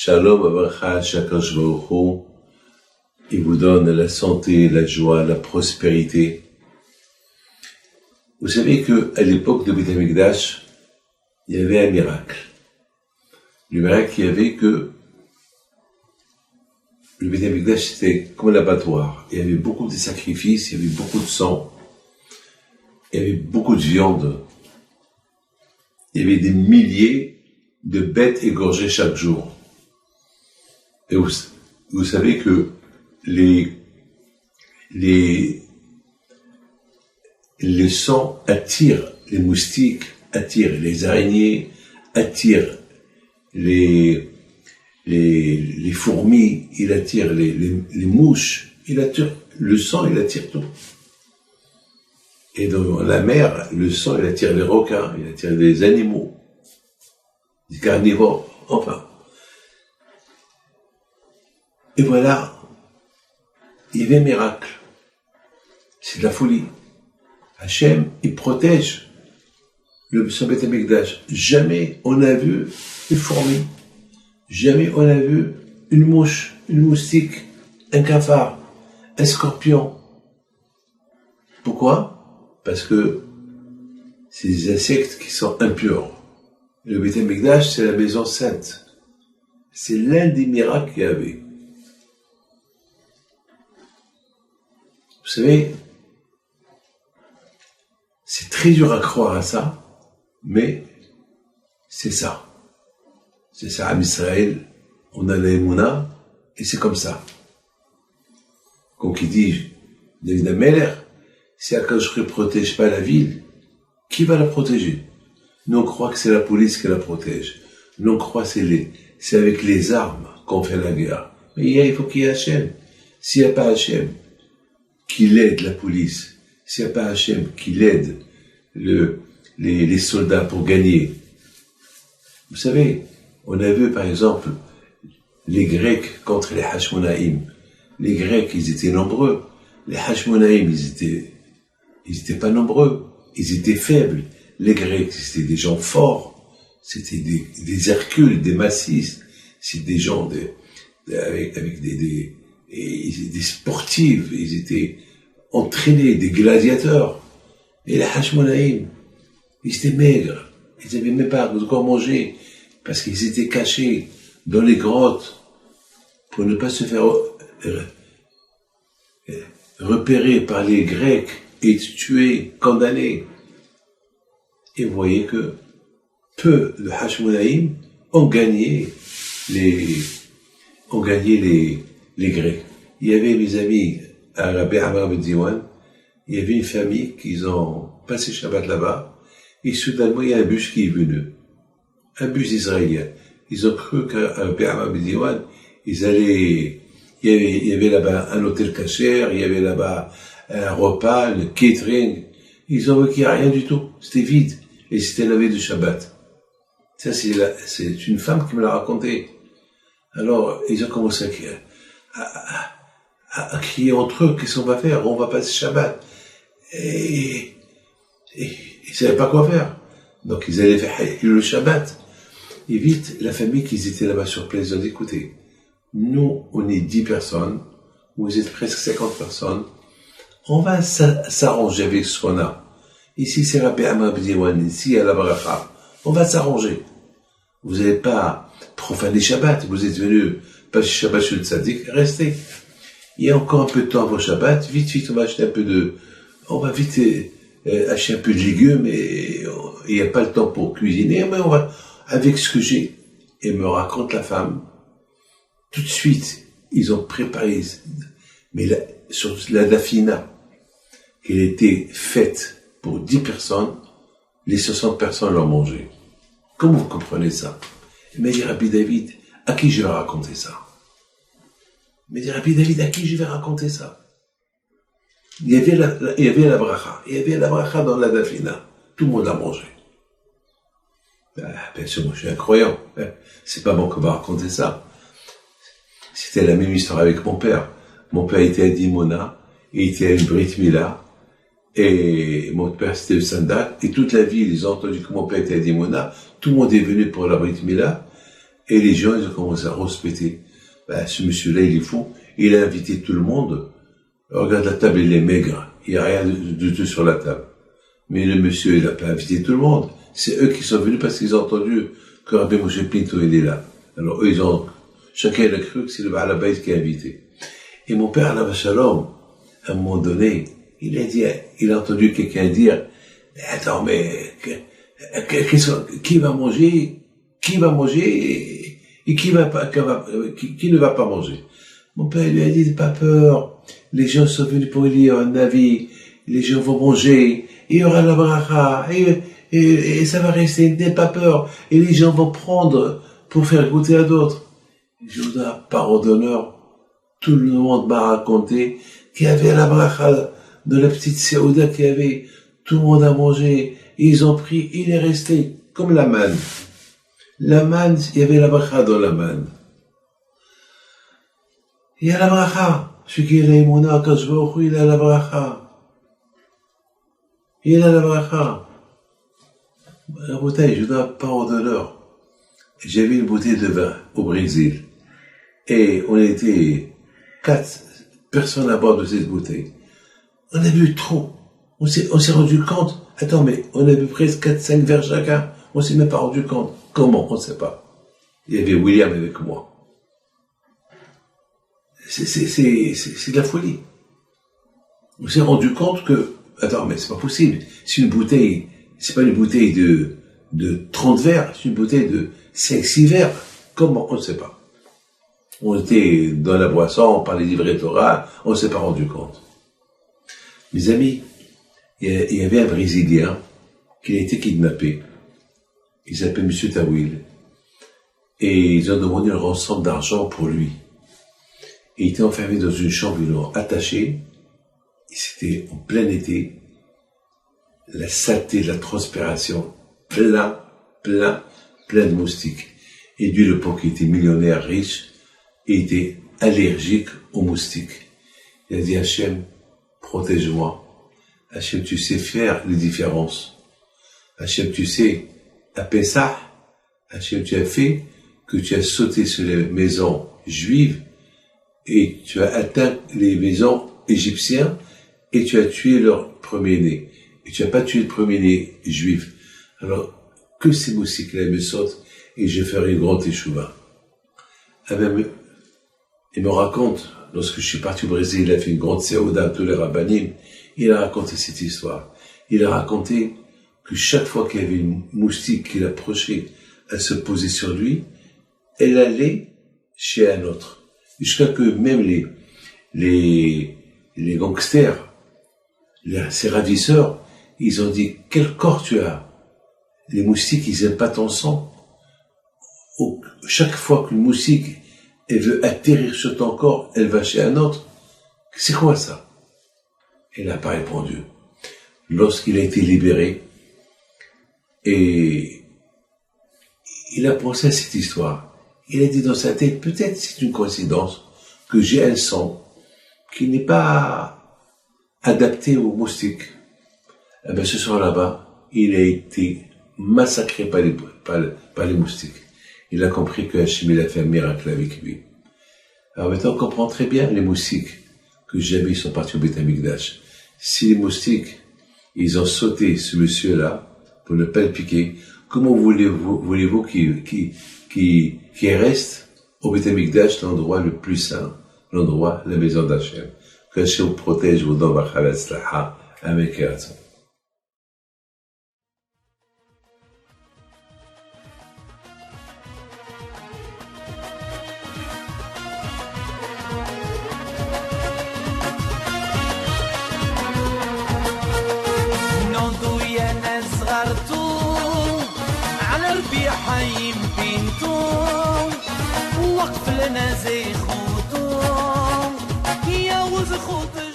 Shalom Avraham Shakadosh Baruch Hu, il vous donne la santé, la joie, la prospérité. Vous savez qu'à l'époque de Beth Amikdash, il y avait un miracle. Le miracle qu'il y avait que le Beth Amikdash c'était comme l'abattoir. Il y avait beaucoup de sacrifices, il y avait beaucoup de sang, il y avait beaucoup de viande. Il y avait des milliers de bêtes égorgées chaque jour. Et vous savez que le sang attire les moustiques, attire les araignées, attire les fourmis, il attire les mouches, il attire le sang, il attire tout. Et dans la mer, le sang, il attire les requins, il attire les animaux, les carnivores, enfin. Et voilà, il y avait un miracle. C'est de la folie. Hachem, il protège son Beth Amikdash. Jamais on a vu une fourmi. Jamais on a vu une mouche, une moustique, un cafard, un scorpion. Pourquoi? Parce que c'est des insectes qui sont impurs. Le Beth Amikdash, c'est la maison sainte. C'est l'un des miracles qu'il y avait. Vous savez, c'est très dur à croire à ça, mais c'est ça. C'est ça, à Israël, on a l'Emouna, et c'est comme ça. Quand il dit, David Ameller, si Akadosh ne protège pas la ville, qui va la protéger? Nous on croit que c'est la police qui la protège. Nous on croit que c'est avec les armes qu'on fait la guerre. Mais il faut qu'il y ait Hachem. S'il n'y a pas Hachem, qu'il aide la police, s'il n'y a pas Hachem qui aide les soldats pour gagner. Vous savez, on a vu par exemple les Grecs contre les Hashmonaïm. Les Grecs, ils étaient nombreux. Les Hashmonaïm, ils étaient pas nombreux. Ils étaient faibles. Les Grecs, c'était des gens forts. C'était des Hercules, des Massistes. C'est des gens avec des sportifs, ils étaient entraînés, des gladiateurs. Et les Hashmonaïm, ils étaient maigres, ils n'avaient même pas de quoi manger, parce qu'ils étaient cachés dans les grottes pour ne pas se faire repérer par les Grecs et tuer, condamner. Et vous voyez que peu de Hashmonaïm ont gagné les Grecs. Il y avait mes amis à Rabbi Amar ben Diwan, il y avait une famille qui ont passé Shabbat là-bas, et soudainement il y a un bus qui est venu, un bus israélien. Ils ont cru qu'à Rabbi Amar ben Diwan, il y avait là-bas un hôtel kasher, il y avait là-bas un repas, un catering. Ils ont vu qu'il n'y a rien du tout, c'était vide, et c'était la veille de Shabbat. Ça c'est une femme qui me l'a raconté. Alors, ils ont commencé à crier entre eux, qu'est-ce qu'on va faire? On va passer Shabbat. Et ils savaient pas quoi faire. Donc, ils allaient faire le Shabbat. Et vite, la famille qui étaient là-bas sur place, ils ont dit, écoutez, nous, on est 10 personnes, vous êtes presque 50 personnes, on va s'arranger avec ce qu'on a. Ici, c'est Rabbi Amar ben Diwan, ici, à la Bracha. On va s'arranger. Vous n'avez pas profané Shabbat, vous êtes venus passer Shabbat sur le Tzadik, restez. Il y a encore un peu de temps avant Shabbat, vite, on va acheter on va vite acheter un peu de légumes, et il n'y a pas le temps pour cuisiner, mais on va, avec ce que j'ai. Et me raconte la femme, tout de suite, ils ont préparé, mais sur la dafina, qui était faite pour 10 personnes, les 60 personnes l'ont mangé. Comment vous comprenez ça? Il m'a dit, Rabbi David, à qui je vais raconter ça? Il m'a dit, Rabbi David, à qui je vais raconter ça? Il y avait la bracha. Il y avait la bracha dans la dafina. Tout le monde l'a mangé. Bien sûr, moi je suis un croyant. C'est pas bon qu'on va raconter ça. C'était la même histoire avec mon père. Mon père était à Dimona, il était à une Brit Mila, et mon père c'était le Sandak, et toute la ville, ils ont entendu que mon père était à Dimona, tout le monde est venu pour la Brit Mila, Et les gens, ils ont commencé à respecter. Ben, ce monsieur-là, il est fou. Il a invité tout le monde. Regarde la table, il est maigre. Il n'y a rien du tout sur la table. Mais le monsieur, il n'a pas invité tout le monde. C'est eux qui sont venus parce qu'ils ont entendu que Rabbi Moshe Pinto, il est là. Alors eux, chacun a cru que c'est le Baal Habayit qui a invité. Et mon père, Alav Shalom, à un moment donné, il a entendu quelqu'un dire, attends, mais, qui va manger et qui ne va pas manger? Mon père lui a dit, n'aie pas peur, les gens sont venus pour lire un avis, les gens vont manger, il y aura la bracha, et ça va rester, n'aie pas peur, et les gens vont prendre pour faire goûter à d'autres. Je vous donne la parole d'honneur, tout le monde m'a raconté qu'il y avait la bracha de la petite Séouda qu'il y avait, tout le monde a mangé, ils ont pris, il est resté comme la manne. La manne, il y avait la bracha dans la manne. Il y a la bracha. Celui qui est là, Emouna, quand je vais au il a la bracha. Il a la bracha. La bouteille, je dois pas en d'honneur. J'avais une bouteille de vin au Brésil. Et on était 4 personnes à bord de cette bouteille. On a bu trop. On s'est rendu compte. Attends, mais on a bu presque 4-5 verres chacun. On s'est même pas rendu compte. Comment? On ne sait pas. Il y avait William avec moi. C'est de la folie. On s'est rendu compte que, attends, mais c'est pas possible. C'est une bouteille, c'est pas une bouteille de 30 verres, c'est une bouteille de 5-6 verres. Comment? On ne sait pas. On était dans la boisson, on parlait d'Ivrei Torah, on ne s'est pas rendu compte. Mes amis, il y avait un Brésilien qui a été kidnappé. Il s'appelle M. Tawil. Et ils ont demandé un rançon d'argent pour lui. Et il était enfermé dans une chambre, ils l'ont attaché. Et c'était en plein été. La saleté, la transpiration, plein de moustiques. Et lui, le pauvre qui était millionnaire, riche, il était allergique aux moustiques. Il a dit, Hachem, protège-moi. Hachem, tu sais faire les différences. Hachem, tu sais, à Pessah, Hachem, tu as fait que tu as sauté sur les maisons juives et tu as atteint les maisons égyptiennes et tu as tué leur premier-né. Et tu n'as pas tué le premier-né juif. Alors, que ces moustiques-là me sautent et je ferai une grande échouva. Ah ben, il me raconte, lorsque je suis parti au Brésil, il a fait une grande séouda à tous les rabbanim, il a raconté cette histoire. Il a raconté que chaque fois qu'il y avait une moustique qui l'approchait à se poser sur lui, elle allait chez un autre. Jusqu'à que même les gangsters, ces ravisseurs, ils ont dit, quel corps tu as? Les moustiques, ils aiment pas ton sang. Chaque fois qu'une moustique, elle veut atterrir sur ton corps, elle va chez un autre. C'est quoi ça? Elle n'a pas répondu. Lorsqu'il a été libéré, et il a pensé à cette histoire. Il a dit dans sa tête, peut-être c'est une coïncidence que j'ai un sang qui n'est pas adapté aux moustiques. Eh bien, ce soir là-bas, il a été massacré par les moustiques. Il a compris que Hachem, il a fait un miracle avec lui. Alors maintenant, on comprend très bien les moustiques que jamais ils sont partis au Beth Amikdash. Si les moustiques, ils ont sauté ce monsieur-là pour ne pas le piquer, comment voulez-vous qu'il reste au Beth Amikdash, l'endroit le plus saint, l'endroit, la maison d'Hachem. Que Hachem vous protège, vous donne la slaha. Amen. حي بنتو وقف لنا زي خوتو يا وز خوتو